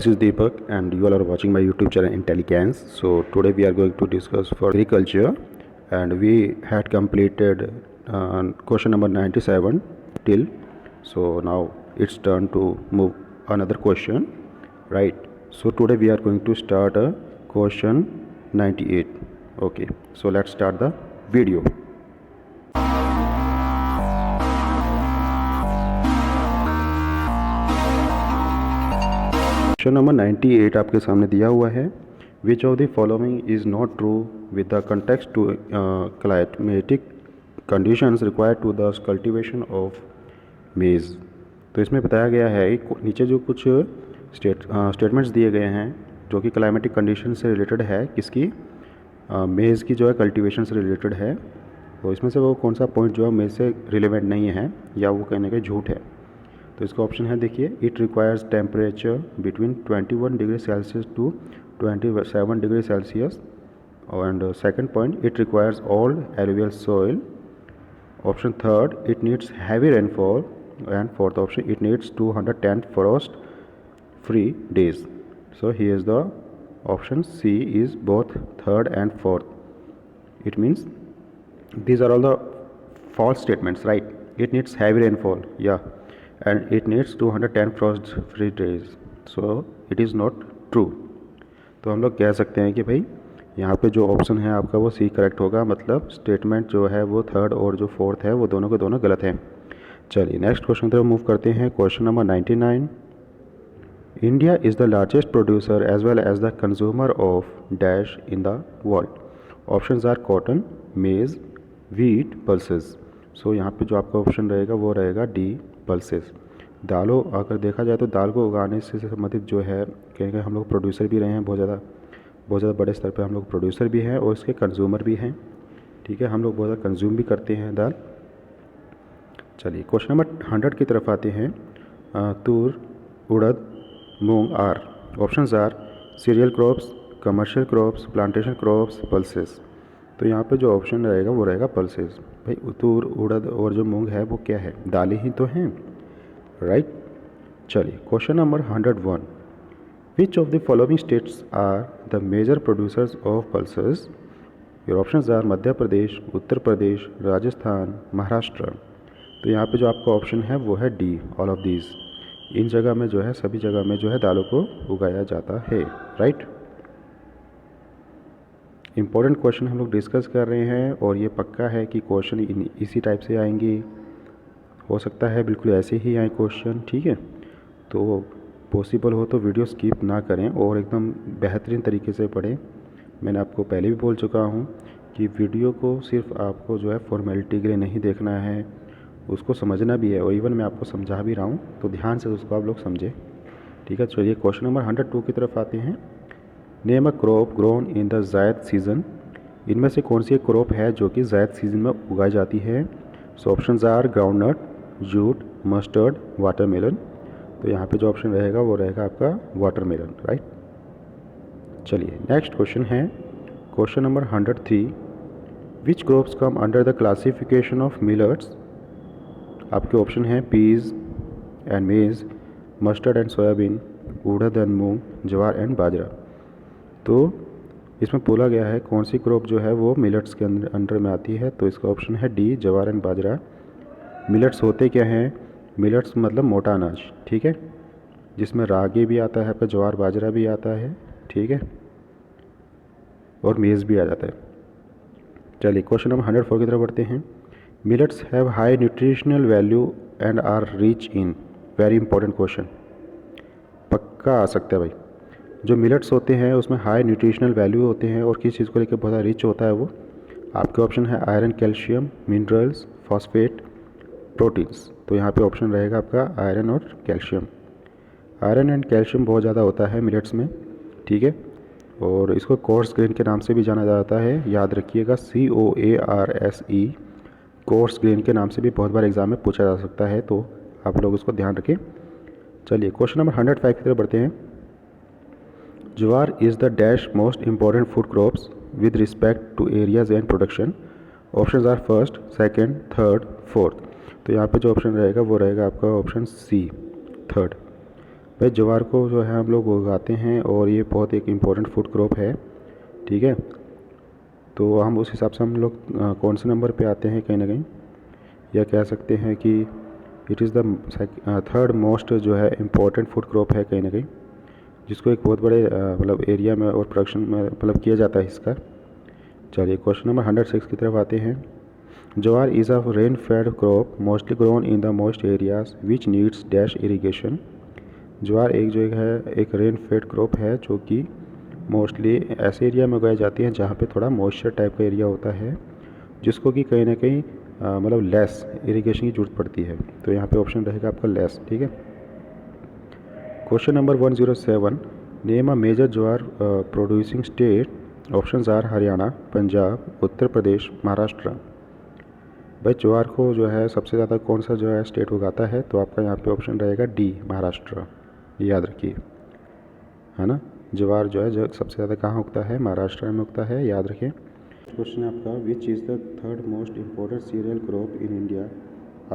This is Deepak and you all are watching my YouTube channel Intelligence. So today we are going to discuss for agriculture and we had completed question number 97 till. So now it's turn to move another question, right? So today we are going to start a question 98. Okay, so let's start the video. Question number 98 आपके सामने दिया हुआ है. Which of the following is not true with the context to climatic conditions required to the cultivation of maize. तो इसमें बताया गया है नीचे जो कुछ स्टेटमेंट्स दिए गए हैं जो कि क्लाइमेटिक कंडीशन से रिलेटेड है, किसकी, मेज़ की जो है कल्टीवेशन से रिलेटेड है. तो इसमें से वो कौन सा पॉइंट जो है मेज़ से रिलेवेंट नहीं है या वो कहने का झूठ है. तो इसका ऑप्शन है, देखिए, it requires temperature between 21 degree Celsius to 27 degree Celsius. And second point, it requires all alluvial soil. Option third, it needs heavy rainfall. And fourth option, it needs 210 frost free days. So here is the option C is both third and fourth. It means these are all the false statements, right? It needs heavy rainfall, yeah, and it needs 210 frost free days, so it is not true. तो हम लोग कह सकते हैं कि भाई यहाँ पे जो ऑप्शन है आपका वो सी करेक्ट होगा, मतलब स्टेटमेंट जो है वो थर्ड और जो फोर्थ है वो दोनों के दोनों गलत हैं. चलिए नेक्स्ट क्वेश्चन की तरफ मूव करते हैं. Question number 99. India is the largest producer as well as the consumer of dash in the world. Options are cotton, maize, wheat, pulses. So यहाँ पे जो आपका ऑप्शन रहेगा वो रहेगा डी, पल्सेस. दालों अगर देखा जाए तो दाल को उगाने से संबंधित जो है कहीं कहीं हम लोग प्रोड्यूसर भी रहे हैं, बहुत ज़्यादा बड़े स्तर पे हम लोग प्रोड्यूसर भी हैं और इसके कंज्यूमर भी हैं. ठीक है, हम लोग बहुत ज़्यादा कंज्यूम भी करते हैं दाल. चलिए क्वेश्चन नंबर 100 की तरफ आते हैं. तूर, उड़द, मूंग आर. Options are cereal crops, commercial crops, plantation crops, pulses. तो यहाँ पे जो ऑप्शन रहेगा वो रहेगा पल्सेस. भाई तूर, उड़द और जो मूंग है वो क्या है, दालें ही तो हैं, राइट. चलिए question number 101. Which of the following states are the major producers of pulses. Your options are Madhya Pradesh, Uttar Pradesh, Rajasthan, Maharashtra. तो यहाँ पे जो आपका ऑप्शन है वो है डी, ऑल ऑफ दीज. इन जगह में जो है, सभी जगह में जो है दालों को उगाया जाता है, राइट. इम्पोर्टेंट क्वेश्चन हम लोग डिस्कस कर रहे हैं और ये पक्का है कि क्वेश्चन इसी टाइप से आएंगे. हो सकता है बिल्कुल ऐसे ही आए क्वेश्चन, ठीक है. तो पॉसिबल हो तो वीडियो स्किप ना करें और एकदम बेहतरीन तरीके से पढ़ें. मैंने आपको पहले भी बोल चुका हूँ कि वीडियो को सिर्फ आपको जो है फॉर्मेलिटी के लिए नहीं देखना है, उसको समझना भी है. और इवन मैं आपको समझा भी रहा हूँ तो ध्यान से उसको आप लोग समझें, ठीक है. चलिए क्वेश्चन नंबर 102 की तरफ आते हैं. Name a crop grown in the zaid season. इनमें से कौन सी एक क्रॉप है जो कि ज़ैद सीज़न में उगाई जाती है. So options are groundnut, jute, mustard, watermelon. तो यहाँ पे जो ऑप्शन रहेगा वो रहेगा आपका वाटरमेलन, राइट. चलिए नेक्स्ट क्वेश्चन है question number 103. Which crops come under the classification of millets. आपके ऑप्शन हैं peas and maize, mustard and soybean, urad and moong, jowar and bajra. तो इसमें बोला गया है कौन सी क्रॉप जो है वो मिलेट्स के अंडर में आती है. तो इसका ऑप्शन है D, jowar and bajra. Millets होते क्या हैं, मिलेट्स मतलब मोटा अनाज, ठीक है, जिसमें रागी भी आता है, आपका ज्वार बाजरा भी आता है, ठीक है, और मेज़ भी आ जाता है. चलिए क्वेश्चन नंबर 104 की तरफ बढ़ते हैं. Millets have high nutritional value and are rich in. Very important question, पक्का आ सकता है भाई. जो मिलेट्स होते हैं उसमें हाई न्यूट्रिशनल वैल्यू होते हैं और किस चीज़ को लेकर बहुत रिच होता है वो. आपके ऑप्शन है iron, calcium, minerals, phosphate, proteins. तो यहाँ पे ऑप्शन रहेगा आपका आयरन और कैल्शियम. आयरन एंड कैल्शियम बहुत ज़्यादा होता है मिलेट्स में, ठीक है, और इसको कोर्स ग्रेन के नाम से भी जाना जाता है. याद रखिएगा, COARSE, कोर्स ग्रेन के नाम से भी बहुत बार एग्जाम में पूछा जा सकता है, तो आप लोग उसको ध्यान रखें. चलिए क्वेश्चन नंबर 105 की तरफ बढ़ते हैं. Jowar is the dash most important food crops with respect to areas and production. Options are first, second, third, fourth. तो यहाँ पे जो ऑप्शन रहेगा वो रहेगा आपका ऑप्शन सी, थर्ड. भाई ज्वार को जो है हम लोग उगाते हैं और ये बहुत एक इम्पोर्टेंट फूड क्रॉप है, ठीक है। तो हम उस हिसाब से हम लोग कौन से नंबर पे आते हैं कहीं ना कहीं, या कह सकते हैं कि it is the third most जो है इम्पोर्टेंट फूड क्रॉप है कहीं ना कहीं, जिसको एक बहुत बड़े मतलब एरिया में और प्रोडक्शन में मतलब किया जाता है इसका। चलिए क्वेश्चन नंबर 106 की तरफ आते हैं। Jowar is a rain fed crop mostly grown in the most areas which needs dash irrigation. ज्वार एक जो है एक रेन फेड क्रॉप है जो कि मोस्टली ऐसे एरिया में उगाई जाती हैं जहाँ पे थोड़ा मॉइस्चर टाइप का एरिया होता है, जिसको कि कहीं ना कहीं मतलब लेस इरिगेशन की ज़रूरत पड़ती है। तो यहाँ पे ऑप्शन रहेगा आपका लेस, ठीक है। Question number 107, name a major jowar producing state. Options are Haryana, Punjab, Uttar Pradesh, Maharashtra. भाई ज्वार को जो है सबसे ज़्यादा कौन सा जो है स्टेट उगाता है, तो आपका यहाँ पे ऑप्शन रहेगा डी, महाराष्ट्र। याद रखिए, है ना। ज्वार जो है जो सबसे ज़्यादा कहाँ उगता है, महाराष्ट्र में उगता है, याद रखें। क्वेश्चन आपका, which is the third most important cereal crop in India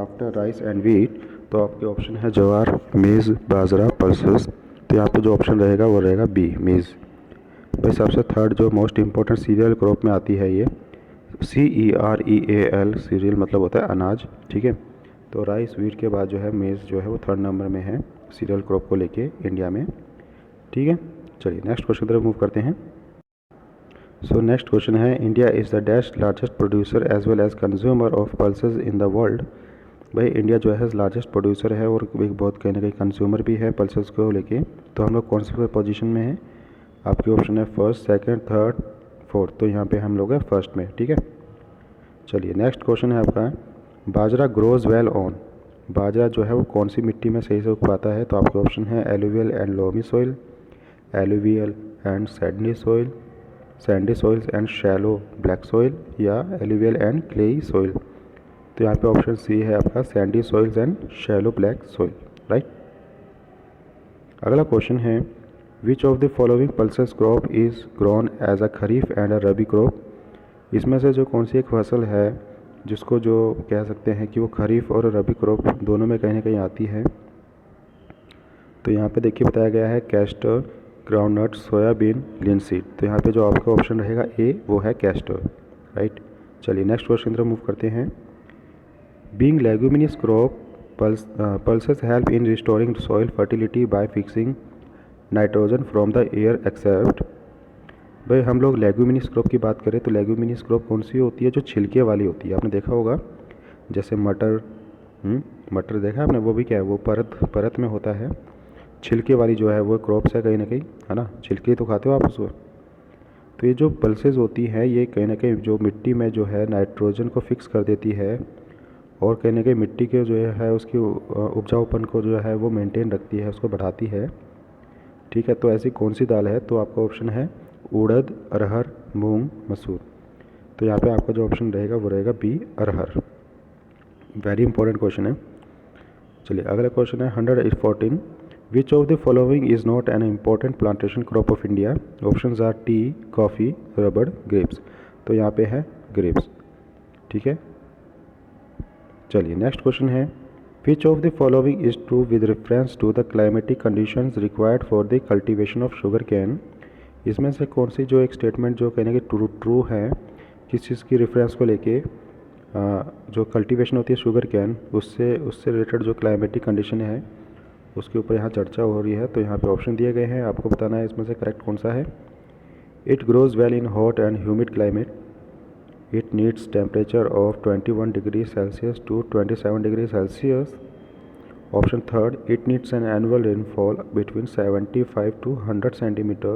after rice and wheat. तो आपके ऑप्शन है ज्वार, मेज़, बाजरा, पल्सेस। तो यहाँ पे जो ऑप्शन रहेगा वो रहेगा बी, मेज़। भाई सबसे थर्ड जो मोस्ट इम्पोर्टेंट सीरियल क्रॉप में आती है ये, CEREAL, सीरियल मतलब होता है अनाज, ठीक है। तो राइस व्हीट के बाद जो है मेज़ जो है वो थर्ड नंबर में है सीरियल क्रॉप को लेके इंडिया में, ठीक है। चलिए नेक्स्ट क्वेश्चन की तरफ मूव करते हैं। सो नेक्स्ट क्वेश्चन है, India is the dash largest producer as well as consumer of pulses in the world. भाई इंडिया जो है लार्जेस्ट प्रोड्यूसर है और एक बहुत कहीं ना कहीं कंज्यूमर भी है पल्सेस को लेके। तो हम लोग कौन से पोजीशन में हैं, आपके ऑप्शन है फर्स्ट, सेकंड, थर्ड, फोर्थ। तो यहाँ पे हम लोग हैं फर्स्ट में, ठीक है। चलिए नेक्स्ट क्वेश्चन है आपका, बाजरा ग्रोज वेल ऑन। बाजरा जो है वो कौन सी मिट्टी में सही से उग पाता है। तो आपके ऑप्शन है alluvial and loamy soil, alluvial and sandy soil, sandy soils and shallow black soil, या एलुवियल एंड क्लेई सॉइल। तो यहाँ पे ऑप्शन सी है आपका sandy soils and shallow black soil, right. अगला क्वेश्चन है, which of the following pulses crop is grown as a kharif and a rabi crop. इसमें से जो कौन सी एक फसल है जिसको जो कह सकते हैं कि वो खरीफ और रबी क्रॉप दोनों में कहीं ना कहीं आती है। तो यहाँ पे देखिए बताया गया है कैस्टर, ग्राउंडनट, सोयाबीन, लिनसीड। तो यहाँ पे जो आपका ऑप्शन रहेगा ए, वो है कैस्टर, राइट। चलिए नेक्स्ट क्वेश्चन की तरफ मूव करते हैं। Being leguminous crop, pulses help in restoring soil fertility by fixing nitrogen from the air except। भाई हम लोग लेग्यूमिनस क्रॉप की बात करें तो लेग्यूमिनस क्रॉप कौन सी होती है, जो छिलके वाली होती है। आपने देखा होगा जैसे मटर, मटर देखा आपने, वो भी क्या है, वो परत परत में होता है। छिलके वाली जो है वो क्रॉप्स है कहीं ना कहीं, है ना, छिलके तो खाते हो आप उसको। तो ये जो पल्सेस होती हैं ये कहीं ना कहीं जो मिट्टी में जो है नाइट्रोजन को फिक्स कर देती है और कहीं ना कहीं मिट्टी के जो है उसकी उपजाऊपन को जो है वो मेंटेन रखती है, उसको बढ़ाती है, ठीक है। तो ऐसी कौन सी दाल है, तो आपका ऑप्शन है उड़द, अरहर, मूंग, मसूर। तो यहाँ पे आपका जो ऑप्शन रहेगा वो रहेगा बी, अरहर। वेरी इंपॉर्टेंट क्वेश्चन है। चलिए अगला क्वेश्चन है 114, विच of the following is not an important plantation crop of India. Options R T, coffee, रबड़, ग्रेप्स। तो यहाँ पे है ग्रेप्स, ठीक है। चलिए नेक्स्ट क्वेश्चन है, which of the following is true with reference to the climatic conditions required for the cultivation of sugarcane. इसमें से कौन सी जो एक स्टेटमेंट जो कहने की ट्रू है, किस चीज़ की रेफरेंस को लेके जो कल्टीवेशन होती है शुगर कैन उससे रिलेटेड जो क्लाइमेटिक कंडीशन है उसके ऊपर यहाँ चर्चा हो रही है। तो यहाँ पे ऑप्शन दिए गए हैं, आपको बताना है इसमें से करेक्ट कौन सा है। It grows well in hot and humid climate, it needs temperature of 21 degrees Celsius to 27 degrees Celsius. Option third, it needs an annual rainfall between 75 to 100 centimeter.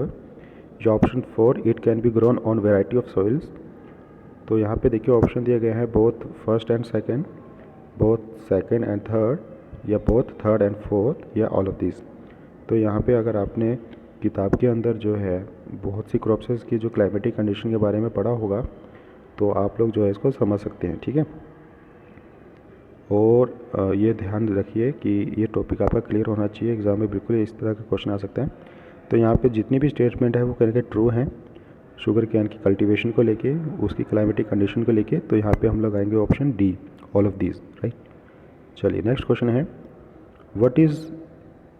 या option four, it can be grown on variety of soils. तो यहाँ पे देखिए option दिए गए हैं both first and second, both second and third, या both third and fourth, या ऑल ऑफ दिस। तो यहाँ पे अगर आपने किताब के अंदर जो है बहुत सी क्रॉप्स की जो क्लाइमेटिक कंडीशन के बारे में पढ़ा होगा तो आप लोग जो है इसको समझ सकते हैं, ठीक है। और ये ध्यान रखिए कि ये टॉपिक आपका क्लियर होना चाहिए, एग्ज़ाम में बिल्कुल इस तरह का क्वेश्चन आ सकता है। तो यहाँ पे जितनी भी स्टेटमेंट है वो कहीं ना ट्रू हैं शुगर कैन की कल्टीवेशन को लेके, उसकी क्लाइमेटिक कंडीशन को लेके। तो यहाँ पे हम लोग आएंगे option D, all of these, right. चलिए नेक्स्ट क्वेश्चन है, what is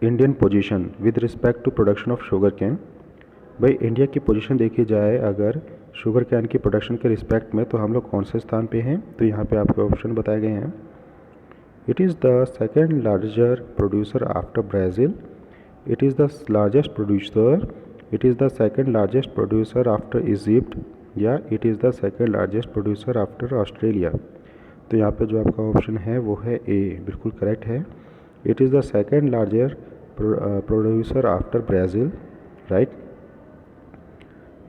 Indian position with respect to production of sugarcane. भाई इंडिया की पोजीशन देखी जाए अगर शुगर कैन की प्रोडक्शन के रिस्पेक्ट में तो हम लोग कौन से स्थान पे हैं, तो यहाँ पे आपके ऑप्शन बताए गए हैं। It is the second larger producer after Brazil, it is the largest producer, it is the second largest producer after Egypt, या it is the second largest producer after Australia. तो यहाँ पे जो आपका ऑप्शन है वो है ए, बिल्कुल करेक्ट है। It is the second larger producer after Brazil, right.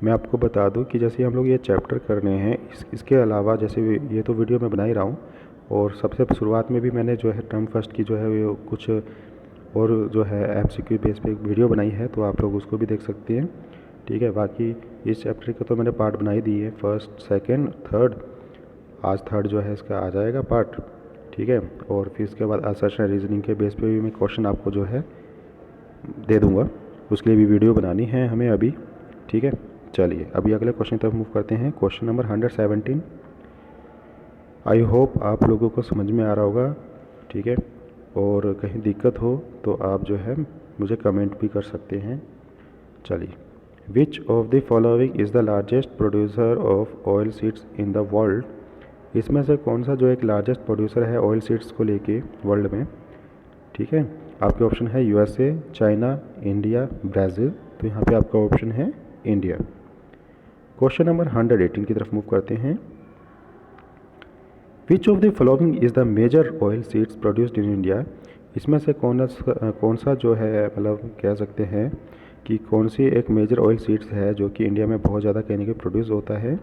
मैं आपको बता दूं कि जैसे हम लोग ये चैप्टर कर रहे हैं इसके अलावा जैसे ये तो वीडियो मैं बना ही रहा हूँ, और सबसे शुरुआत में भी मैंने जो है टर्म फर्स्ट की जो है वो कुछ और जो है MCQ बेस पे एक वीडियो बनाई है, तो आप लोग उसको भी देख सकते हैं, ठीक है। बाकी इस चैप्टर का तो मैंने पार्ट बना ही दी है, फर्स्ट सेकेंड थर्ड, आज थर्ड जो है इसका आ जाएगा पार्ट, ठीक है। और फिर इसके बाद असर्शन रीजनिंग के बेस पे भी मैं क्वेश्चन आपको जो है दे दूँगा, उसके लिए भी वीडियो बनानी है हमें अभी, ठीक है। चलिए अभी अगले क्वेश्चन की तरफ मूव करते हैं। Question number 117। आई होप आप लोगों को समझ में आ रहा होगा, ठीक है। और कहीं दिक्कत हो तो आप जो है मुझे कमेंट भी कर सकते हैं। चलिए, विच of the following is the largest producer of oil seeds in the world. इसमें से कौन सा जो एक लार्जेस्ट प्रोड्यूसर है ऑयल सीड्स को लेके वर्ल्ड में, ठीक है। आपके ऑप्शन है USA, चाइना, इंडिया, ब्राज़ील। तो यहाँ पे आपका ऑप्शन है इंडिया। क्वेश्चन नंबर 118 की तरफ मूव करते हैं। Which of the following is the major oil seeds produced in India. इसमें से कौन सा जो है मतलब कह सकते हैं कि कौन सी एक मेजर ऑयल सीड्स है जो कि इंडिया में बहुत ज़्यादा कहने के प्रोड्यूस होता है।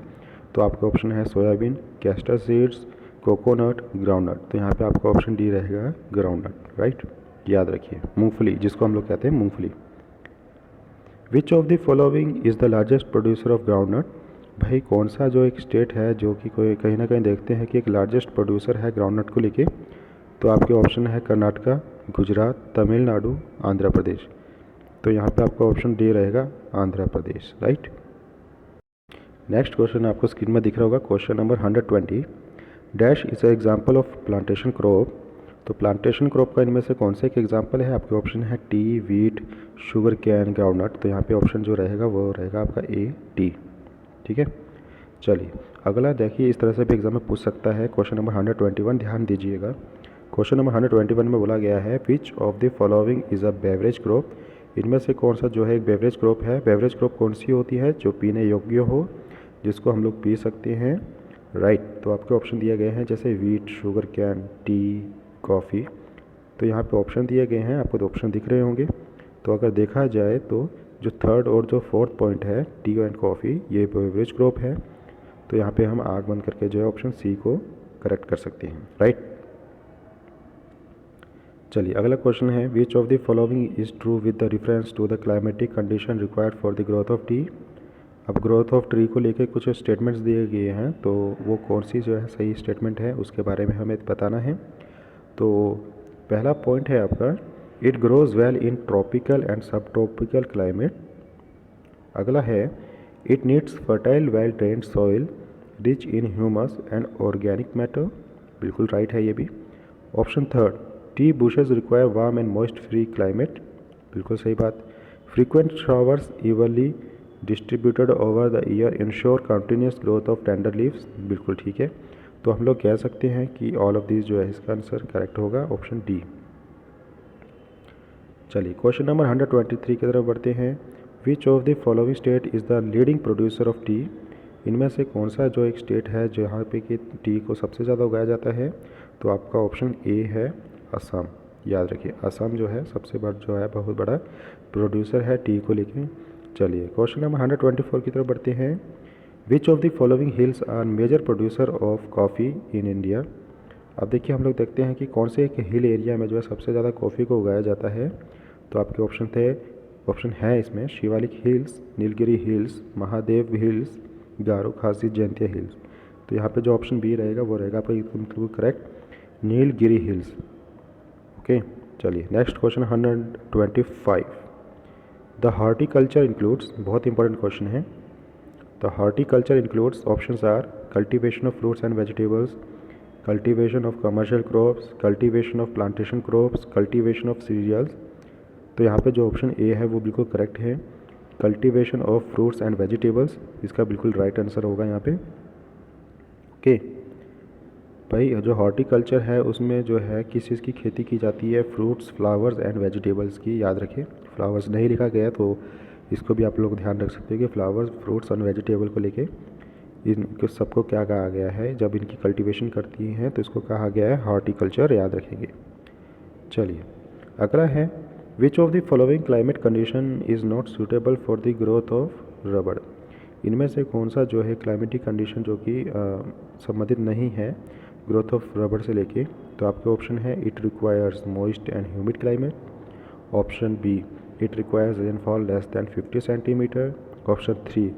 तो आपका ऑप्शन है soybean, castor seeds, coconut, groundnut. तो यहाँ पे आपका ऑप्शन डी रहेगा ग्राउंडनट, राइट। याद रखिए मूंगफली जिसको हम लोग कहते हैं मूंगफली। विच of the following is the largest producer of groundnut. भाई कौन सा जो एक स्टेट है जो कि कोई कहीं ना कहीं देखते हैं कि एक लार्जेस्ट प्रोड्यूसर है ग्राउंडनट को लेके। तो आपके ऑप्शन है कर्नाटका, गुजरात, तमिलनाडु, आंध्र प्रदेश। तो यहाँ पे आपका ऑप्शन डी रहेगा Andhra Pradesh, right. Next question आपको स्क्रीन में दिख रहा होगा। Question number 120। Dash is a example of plantation crop. तो प्लांटेशन क्रॉप का इनमें से कौन सा एक एग्जाम्पल है। आपके ऑप्शन है T, wheat, sugar cane, groundnut. तो यहाँ पे ऑप्शन जो रहेगा वो रहेगा आपका ए, टी, ठीक है। चलिए अगला देखिए, इस तरह से भी एग्जाम में पूछ सकता है। क्वेश्चन नंबर 121, ध्यान दीजिएगा। क्वेश्चन नंबर 121 में बोला गया है which of the following is a beverage crop. इनमें से कौन सा जो है एक बेवरेज क्रॉप है। बेवरेज क्रॉप कौन सी होती है जो पीने योग्य हो, जिसको हम लोग पी सकते हैं, राइट। तो आपके ऑप्शन दिए गए हैं जैसे wheat, sugar cane, T, coffee. तो यहाँ पे ऑप्शन दिए गए हैं, आपको तो ऑप्शन दिख रहे होंगे। तो अगर देखा जाए तो जो थर्ड और जो फोर्थ पॉइंट है टी एंड कॉफ़ी, ये बेवरेज क्रॉप है। तो यहाँ पे हम आग बंद करके जो है ऑप्शन सी को करेक्ट कर सकते हैं, राइट। चलिए अगला क्वेश्चन है which of the following is true with the reference to the climatic condition required for the growth of tea. अब ग्रोथ ऑफ ट्री को लेकर कुछ स्टेटमेंट्स दिए गए हैं, तो वो कौन सी जो है सही स्टेटमेंट है उसके बारे में हमें बताना है। तो पहला पॉइंट है आपका it grows well in tropical and सब ट्रॉपिकल क्लाइमेट। अगला है it needs fertile well drained soil rich in humus and organic matter. बिल्कुल राइट है ये भी। Option third T bushes require warm and moist free climate. बिल्कुल सही बात। Frequent showers evenly distributed over the year ensure continuous growth of tender leaves. बिल्कुल ठीक है। तो हम लोग कह सकते हैं कि ऑल ऑफ दिस जो है इसका आंसर करेक्ट होगा ऑप्शन डी। चलिए क्वेश्चन नंबर 123 की तरफ बढ़ते हैं। Which of the following state is the leading producer of T. इनमें से कौन सा जो एक स्टेट है जहाँ पे कि टी को सबसे ज़्यादा उगाया जाता है। तो आपका ऑप्शन ए है असम। याद रखिए असम जो है सबसे बड़ा जो है बहुत बड़ा प्रोड्यूसर है टी को लेके। चलिए क्वेश्चन नंबर 124 की तरफ बढ़ते हैं। Which of the following hills are major producer of coffee in India. अब देखिए हम लोग देखते हैं कि कौन से एक हिल एरिया में जो है सबसे ज़्यादा कॉफ़ी को उगाया जाता है। तो आपके ऑप्शन है इसमें Shivalik hills, Nilgiri hills, Mahadev hills, Garo Khasi, Jaintia hills. तो यहाँ पे जो ऑप्शन बी रहेगा वो रहेगा आपका बिल्कुल करेक्ट, नीलगिरी हिल्स। ओके चलिए नेक्स्ट क्वेश्चन 125। द हॉर्टिकल्चर इंक्लूड्स, बहुत इंपॉर्टेंट क्वेश्चन है। The horticulture includes options are cultivation of fruits and vegetables, cultivation of commercial crops, cultivation of plantation crops, cultivation of cereals। तो यहाँ पे जो ऑप्शन ए है वो बिल्कुल करेक्ट है, cultivation of fruits and vegetables, इसका बिल्कुल राइट आंसर होगा यहाँ पे। ओके भाई, जो हॉर्टिकल्चर है उसमें जो है किस चीज़ की खेती की जाती है, फ्रूट्स, फ्लावर्स एंड वेजिटेबल्स की, याद रखिए। फ्लावर्स नहीं लिखा गया तो इसको भी आप लोग ध्यान रख सकते हो कि फ्लावर्स, फ्रूट्स और वेजिटेबल को लेके इनको सबको क्या कहा गया है, जब इनकी कल्टीवेशन करती हैं तो इसको कहा गया है हॉर्टिकल्चर, याद रखेंगे। चलिए अगला है, which of the following climate condition is not suitable for the growth of रबड़। इनमें से कौन सा जो है क्लाइमेटिक कंडीशन जो कि संबंधित नहीं है ग्रोथ ऑफ रबड़ से लेके, तो आपके ऑप्शन है it requires moist and humid climate, option B it requires rainfall less than 50 centimetre, option 3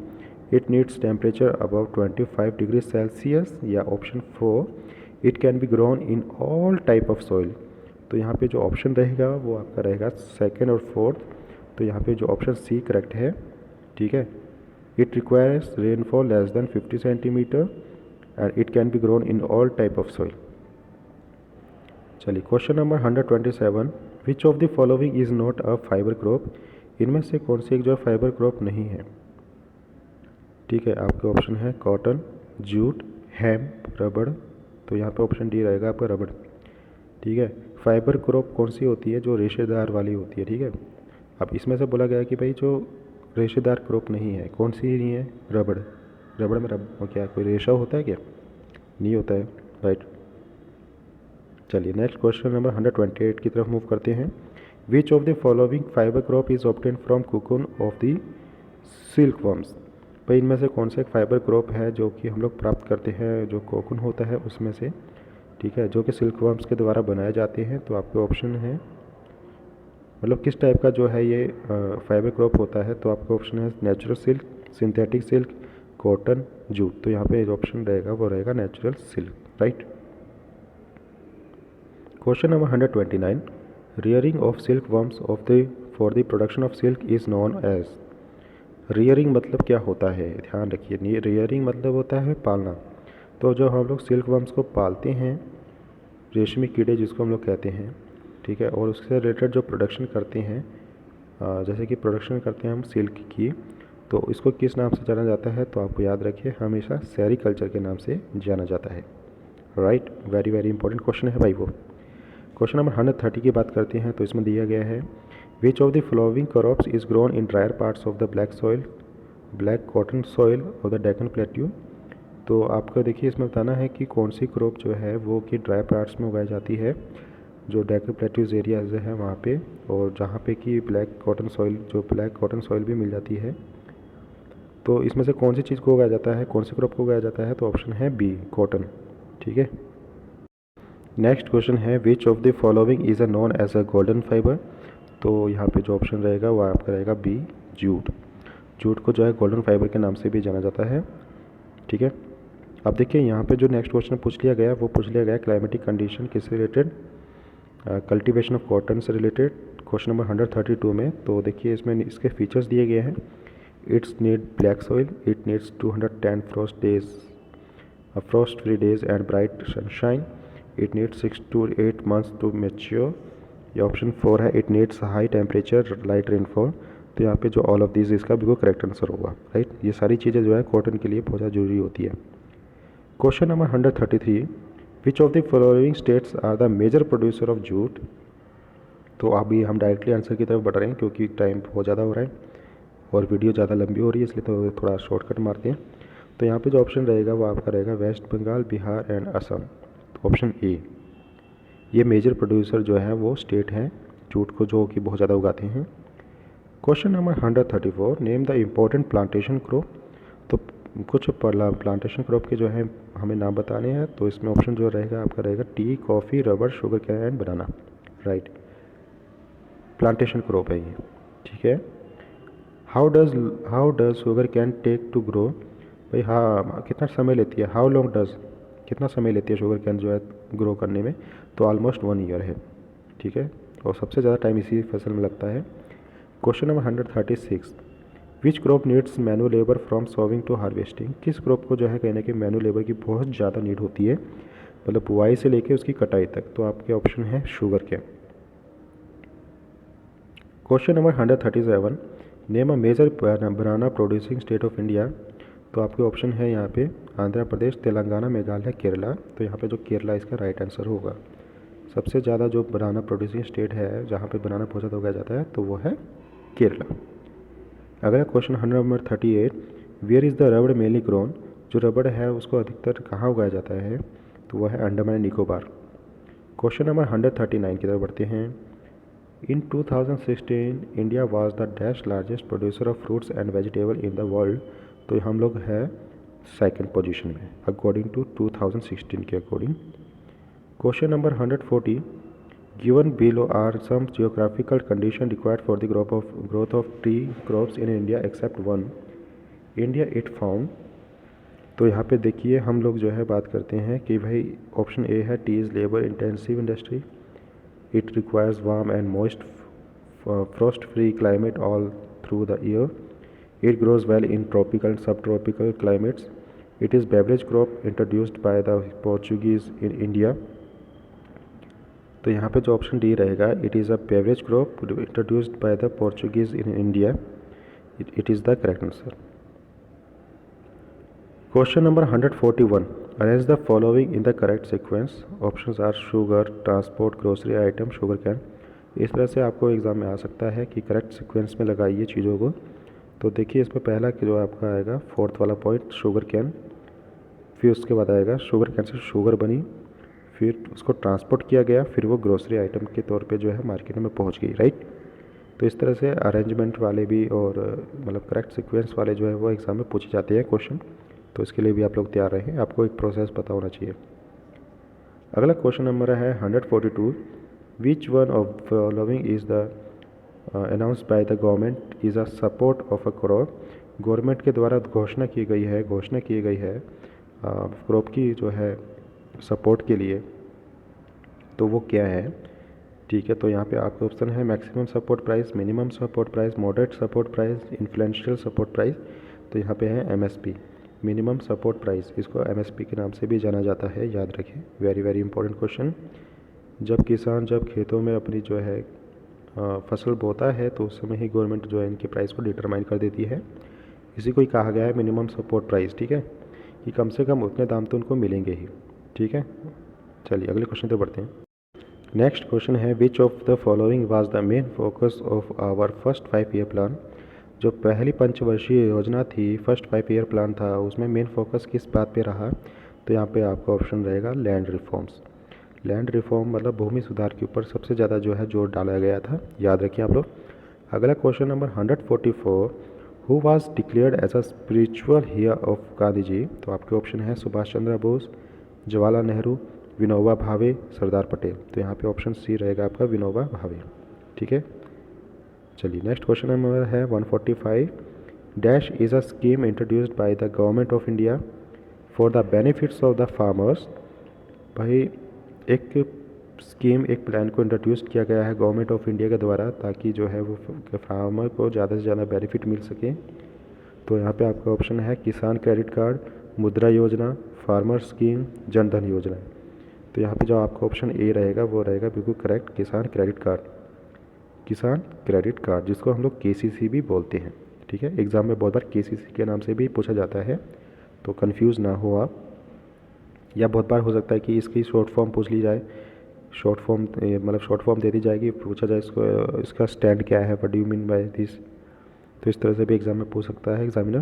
it needs temperature above 25 degree Celsius, या option 4 it can be grown in all type of soil. तो यहाँ पे जो option रहेगा वो आपका रहेगा second और फोर्थ, तो यहाँ पे जो ऑप्शन सी करेक्ट है, ठीक है। It requires rainfall less than 50 centimetre and it can be grown in all type of soil. चलिए question number 127, which of the following is not a fibre crop. इनमें से कौन सी एक जो फाइबर क्रॉप नहीं है, ठीक है। आपके ऑप्शन है कॉटन, जूट, हेम्प, रबड़, तो यहाँ पे ऑप्शन डी रहेगा आपका रबड़, ठीक है। फाइबर क्रॉप कौन सी होती है, जो रेशेदार वाली होती है, ठीक है। अब इसमें से बोला गया कि भाई जो रेशेदार क्रॉप नहीं है, कौन सी नहीं है, रबड़। रबड़ में क्या कोई रेशा होता है क्या, नहीं होता है, राइट। चलिए नेक्स्ट क्वेश्चन नंबर 128 की तरफ मूव करते हैं। Which of the following fibre crop is obtain from cocoon of the silk worms. भाई इनमें से कौन सा एक फाइबर क्रॉप है जो कि हम लोग प्राप्त करते हैं, जो कोकून होता है उसमें से, ठीक है, जो कि सिल्क वर्म्स के द्वारा बनाए जाते हैं। तो आपके ऑप्शन है, मतलब किस टाइप का जो है ये फाइबर क्रॉप होता है, तो आपका ऑप्शन है natural silk, synthetic silk, cotton, jute. तो यहाँ पे जो ऑप्शन रहेगा वो रहेगा natural silk, right. Question number 129, rearing of silk worms of the for the production of silk is known as. Rearing मतलब क्या होता है, ध्यान रखिए, रियरिंग मतलब होता है पालना। तो जो हम लोग सिल्क वर्म्स को पालते हैं, रेशमी कीड़े जिसको हम लोग कहते हैं, ठीक है, और उससे रिलेटेड जो प्रोडक्शन करते हैं, जैसे कि प्रोडक्शन करते हैं हम सिल्क की, तो इसको किस नाम से जाना जाता है, तो आपको याद रखिए हमेशा सेरीकल्चर के नाम से जाना जाता है, right. Very very important question है भाई वो। क्वेश्चन नंबर 130 की बात करते हैं, तो इसमें दिया गया है, which of the following crops is grown in dryer parts of the black soil, black cotton soil और द डेक्कन प्लेट्यू। तो आपको देखिए इसमें बताना है कि कौन सी क्रॉप जो है वो कि ड्राई पार्ट्स में उगाई जाती है, जो डेक्कन प्लेट्यूज एरियाज है वहाँ पे, और जहाँ पे कि ब्लैक कॉटन सॉइल, जो ब्लैक कॉटन सॉइल भी मिल जाती है। तो इसमें से कौन सी चीज़ को उगाया जाता है, कौन सी क्रॉप को उगाया जाता है, तो ऑप्शन है बी, कॉटन, ठीक है। नेक्स्ट क्वेश्चन है, which of the following is a known as a golden fibre. तो यहाँ पे जो ऑप्शन रहेगा वो आपका रहेगा बी, जूट। जूट को जो है गोल्डन फाइबर के नाम से भी जाना जाता है, ठीक है। अब देखिए यहाँ पे जो नेक्स्ट क्वेश्चन पूछ लिया गया वो पूछ लिया गया क्लाइमेटिक कंडीशन किससे रिलेटेड, कल्टीवेशन ऑफ कॉटन से रिलेटेड, क्वेश्चन नंबर 132 में। तो देखिए इसमें इसके फीचर्स दिए गए हैं, it's need black soil, it needs 210 frost free days and bright sunshine, it needs 6 to 8 months to mature, या ऑप्शन 4 है it needs high temperature light rainfall. तो यहाँ पे जो ऑल ऑफ दिस इसका बिल्कुल करेक्ट आंसर होगा, राइट। ये सारी चीज़ें जो है कॉटन के लिए बहुत ज़्यादा जरूरी होती है। Question number 133, which of the following states are the major producer of jute. तो अभी हम डायरेक्टली आंसर की तरफ बढ़ रहे हैं क्योंकि टाइम बहुत ज़्यादा हो रहा है और वीडियो ज़्यादा लंबी हो रही है, इसलिए तो थोड़ा शॉर्टकट मारते हैं। तो यहाँ पे जो ऑप्शन रहेगा वो आपका रहेगा वेस्ट बंगाल, बिहार एंड असम। तो ऑप्शन ए, ये मेजर प्रोड्यूसर जो है वो स्टेट है जूट को, जो कि बहुत ज़्यादा उगाते हैं। Question number 134, name the important plantation crop. तो कुछ प्लांटेशन क्रॉप के जो है हमें नाम बताने हैं। तो इसमें ऑप्शन जो रहेगा आपका रहेगा tea, coffee, rubber, sugar cane and banana, right. Plantation crop है ये, ठीक है। How does sugar cane take to grow. भाई हाँ, कितना समय लेती है, हाउ लॉन्ग डज, कितना समय लेती है शुगर कैन जो है ग्रो करने में, तो ऑलमोस्ट 1 ईयर है, ठीक है। और सबसे ज़्यादा टाइम इसी फसल में लगता है। Question number 136, which crop needs manual labour from sowing to harvesting. किस क्रॉप को जो है कहने की मैनुअल लेबर की बहुत ज़्यादा नीड होती है, मतलब बुआई से लेके उसकी कटाई तक। तो आपके ऑप्शन है sugar cane. Question number 137, name a major banana producing state of India. तो आपके ऑप्शन है यहाँ पे आंध्र प्रदेश, तेलंगाना, मेघालय, केरला। तो यहाँ पे जो केरला इसका राइट आंसर होगा। सबसे ज़्यादा जो बनाना प्रोड्यूसिंग स्टेट है जहाँ पे बनाना बहुत ज़्यादा उगाया जाता है तो वो है केरला। अगला question number 38, where is the rubber mainly grown. जो रबड़ है उसको अधिकतर कहाँ उगाया जाता है तो वह है Andaman and Nicobar. Question number 139 की तरफ बढ़ते हैं। In 2016 India was the dash largest producer of fruits and vegetable in the world. तो हम लोग है सेकंड पोजीशन में अकॉर्डिंग टू 2016 के according. Question number 140, given below are some geographical condition required for the growth of tree crops in India except one. India it found. तो यहाँ पे देखिए हम लोग जो है बात करते हैं कि भाई ऑप्शन ए है T is labour intensive industry, it requires warm and moist frost free climate all through the year, it grows well in tropical and subtropical climates, it is beverage crop introduced by the Portuguese in India। तो यहाँ पे जो option D रहेगा, it is a beverage crop introduced by the Portuguese in India, it is the correct answer. Question number 141, arrange the following in the correct sequence. Options are sugar, transport, grocery item, sugar cane. इस तरह से आपको exam में आ सकता है कि correct sequence में लगाइए चीज़ों को। तो देखिए इसमें पहला जो आपका आएगा फोर्थ वाला पॉइंट शुगर कैन, फिर उसके बाद आएगा शुगर कैन से शुगर बनी, फिर उसको ट्रांसपोर्ट किया गया, फिर वो ग्रोसरी आइटम के तौर पे जो है मार्केट में पहुंच गई, राइट। तो इस तरह से अरेंजमेंट वाले भी और मतलब करेक्ट सीक्वेंस वाले जो है वो एग्ज़ाम में पूछे जाते हैं क्वेश्चन। तो इसके लिए भी आप लोग तैयार रहें, आपको एक प्रोसेस पता होना चाहिए। अगला क्वेश्चन नंबर है 142, which one of following is the announced by the government is a support of a crop. Government के द्वारा घोषणा की गई है क्रॉप की जो है सपोर्ट के लिए, तो वो क्या है, ठीक है। तो यहाँ पे आपका ऑप्शन है maximum support price, minimum support price, moderate support price, influential support price. तो यहाँ पे है एमएसपी, मिनिमम सपोर्ट प्राइस। इसको एमएसपी के नाम से भी जाना जाता है, याद रखें, वेरी वेरी इंपॉर्टेंट क्वेश्चन। जब किसान जब खेतों में अपनी जो है फसल बोता है तो उस समय ही गवर्नमेंट जो है इनके प्राइस को डिटरमाइन कर देती है। इसी को ही कहा गया है मिनिमम सपोर्ट प्राइस, ठीक है, कि कम से कम उतने दाम तो उनको मिलेंगे ही, ठीक है। चलिए अगले क्वेश्चन पे बढ़ते हैं। नेक्स्ट क्वेश्चन है which of the following was the main focus of our first 5 year plan. जो पहली पंचवर्षीय योजना थी, फर्स्ट 5 ईयर प्लान था, उसमें मेन फोकस किस बात पे रहा। तो यहाँ पे आपका ऑप्शन रहेगा लैंड रिफॉर्म्स। लैंड रिफॉर्म मतलब भूमि सुधार के ऊपर सबसे ज़्यादा जो है जोर डाला गया था, याद रखिए आप लोग। अगला question number 144, who was declared as a spiritual heir of Gandhi ji. तो आपके ऑप्शन है सुभाष चंद्र बोस, जवाहरलाल नेहरू, विनोबा भावे, सरदार पटेल। तो यहाँ पे ऑप्शन सी रहेगा आपका विनोबा भावे, ठीक है। चलिए नेक्स्ट क्वेश्चन नंबर है 145, dash is a scheme introduced by the government of India for the benefits of the farmers. भाई एक स्कीम, एक प्लान को इंट्रोड्यूस किया गया है गवर्नमेंट ऑफ इंडिया के द्वारा ताकि जो है वो फार्मर को ज़्यादा से ज़्यादा बेनिफिट मिल सके। तो यहाँ पे आपका ऑप्शन है किसान क्रेडिट कार्ड, मुद्रा योजना, फार्मर स्कीम, जन धन योजना। तो यहाँ पे जो आपका ऑप्शन ए रहेगा वो रहेगा बिल्कुल करेक्ट, किसान क्रेडिट कार्ड। किसान क्रेडिट कार्ड जिसको हम लोग केसीसी भी बोलते हैं, ठीक है। एग्ज़ाम में बहुत बार केसीसी के नाम से भी पूछा जाता है, तो कंफ्यूज ना हो आप। या बहुत बार हो सकता है कि इसकी शॉर्ट फॉर्म पूछ ली जाए, शॉर्ट फॉर्म मतलब शॉर्ट फॉर्म दे दी जाएगी, पूछा जाए इसको इसका स्टैंड क्या है, what do you mean by this. तो इस तरह से भी एग्ज़ाम में पूछ सकता है examiner.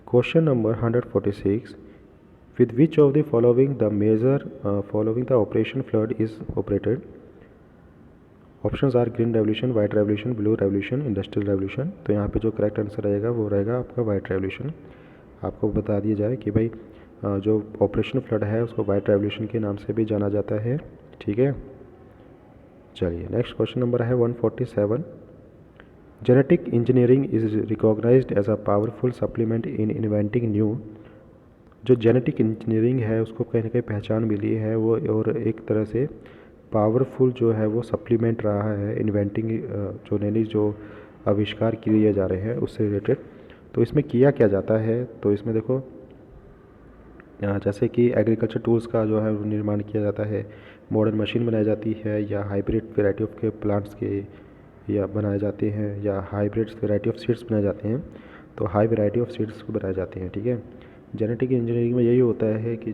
Question number 146, with which of the following the major following the operation flood is operated. Options are green revolution, white revolution, blue revolution, industrial revolution. तो यहाँ पे जो करेक्ट आंसर रहेगा वो रहेगा आपका वाइट रेवोल्यूशन। आपको बता दिया जाए कि भाई जो ऑपरेशन फ्लड है उसको वाइट रेवोल्यूशन के नाम से भी जाना जाता है, ठीक है। चलिए नेक्स्ट क्वेश्चन नंबर है 147, genetic engineering is recognised as a powerful supplement in inventing new. जो जेनेटिक इंजीनियरिंग है उसको कहीं ना कहीं पहचान मिली है वो, और एक तरह से पावरफुल जो है वो सप्लीमेंट रहा है इन्वेंटिंग, जो नई जो आविष्कार किए जा रहे हैं उससे रिलेटेड। तो इसमें किया क्या जाता है, तो इसमें देखो जैसे कि एग्रीकल्चर टूल्स का जो है निर्माण किया जाता है, मॉडर्न मशीन बनाई जाती है, या हाइब्रिड वेराइटी ऑफ के प्लांट्स के या बनाए जाते हैं, या हाइब्रिड वैरायटी ऑफ सीड्स बनाए जाते हैं, तो हाई वैरायटी ऑफ सीड्स को बनाए जाते हैं। ठीक है, जेनेटिक इंजीनियरिंग में यही होता है कि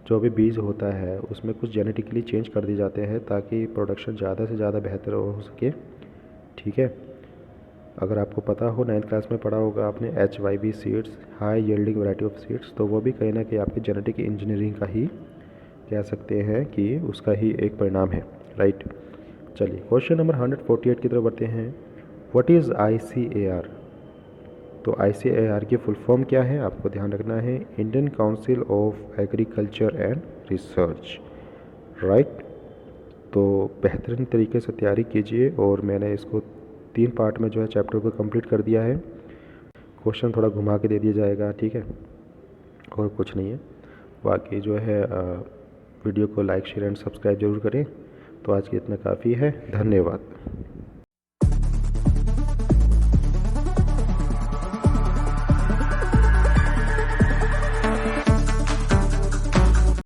जो भी बीज होता है उसमें कुछ जेनेटिकली चेंज कर दिए जाते हैं ताकि प्रोडक्शन ज़्यादा से ज़्यादा बेहतर हो सके। ठीक है, अगर आपको पता हो 9th क्लास में पढ़ा होगा आपने HYV seeds, high yielding variety of seeds, तो वो भी कहीं ना कहीं आपकी जेनेटिक इंजीनियरिंग का ही कह सकते हैं कि उसका ही एक परिणाम है। राइट, चलिए क्वेश्चन नंबर 148 की तरफ बढ़ते हैं। What is ICAR? तो ICAR की फुल फॉर्म क्या है आपको ध्यान रखना है, Indian council of agriculture and research. Right, तो बेहतरीन तरीके से तैयारी कीजिए, और मैंने इसको 3 पार्ट में जो है चैप्टर को कंप्लीट कर दिया है। क्वेश्चन थोड़ा घुमा के दे दिया जाएगा, ठीक है, और कुछ नहीं है। बाकी जो है वीडियो को लाइक शेयर एंड सब्सक्राइब जरूर करें। तो आज के इतना काफ़ी है, धन्यवाद।